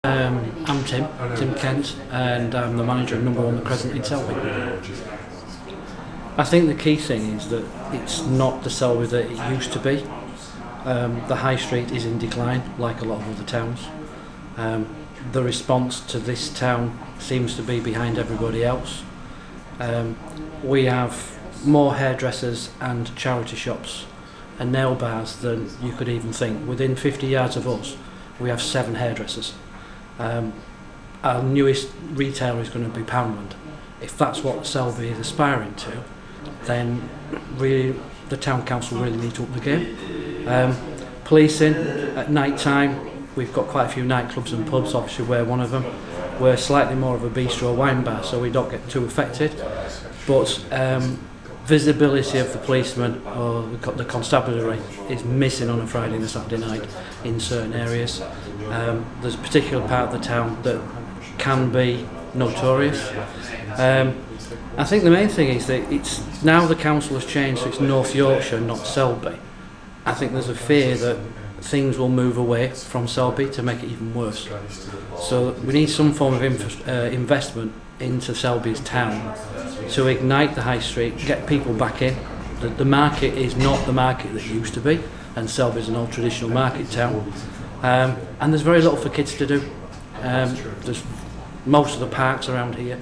I'm Tim Kent, and I'm the manager of number 1 The Crescent in Selby. I think the key thing is that it's not the Selby that it used to be. The high street is in decline, like a lot of other towns. The response to this town seems to be behind everybody else. We have more hairdressers and charity shops and nail bars than you could even think. Within 50 yards of us, we have 7 hairdressers. Our newest retailer is going to be Poundland. If that's what Selby is aspiring to, then really the town council really need to up the game. Policing at night time, we've got quite a few nightclubs and pubs. Obviously we're one of them. We're slightly more of a bistro wine bar, so we don't get too affected, but visibility of the policeman or the constabulary is missing on a Friday and a Saturday night in certain areas. There's a particular part of the town that can be notorious. I think the main thing is that it's now the council has changed, so it's North Yorkshire, not Selby. I think there's a fear that things will move away from Selby to make it even worse. So we need some form of investment into Selby's town to ignite the high street, get people back in. The market is not the market that it used to be, and Selby's an old traditional market town. And there's very little for kids to do. There's most of the parks around here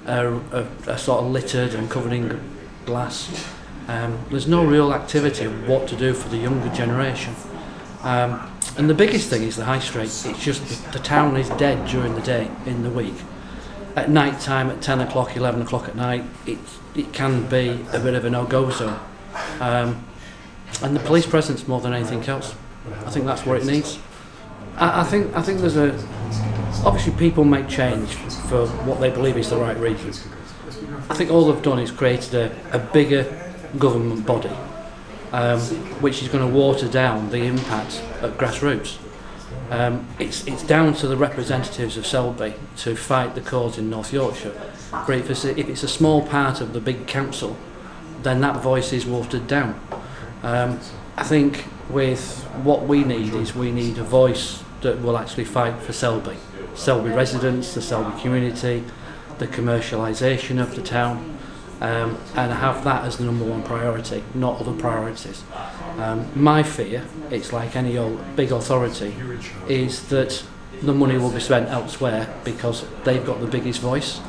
are sort of littered and covered in glass. There's no real activity of what to do for the younger generation. And the biggest thing is the high street. It's just the town is dead during the day, in the week. At night time, at 10 o'clock, 11 o'clock at night, it can be a bit of a no-go zone. And the police presence more than anything else. I think that's what it needs. I think there's obviously people make change for what they believe is the right reason. I think all they've done is created a bigger government body, which is going to water down the impact at grassroots. It's down to the representatives of Selby to fight the cause in North Yorkshire. But if it's a small part of the big council, then that voice is watered down. I think with what we need a voice that will actually fight for Selby residents, the Selby community, the commercialisation of the town, and have that as the number 1 priority, not other priorities. My fear, it's like any old big authority, is that the money will be spent elsewhere because they've got the biggest voice,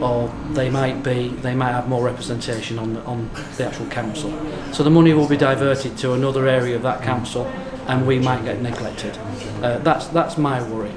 or they might have more representation on the actual council. So the money will be diverted to another area of that council, and we might get neglected. That's my worry.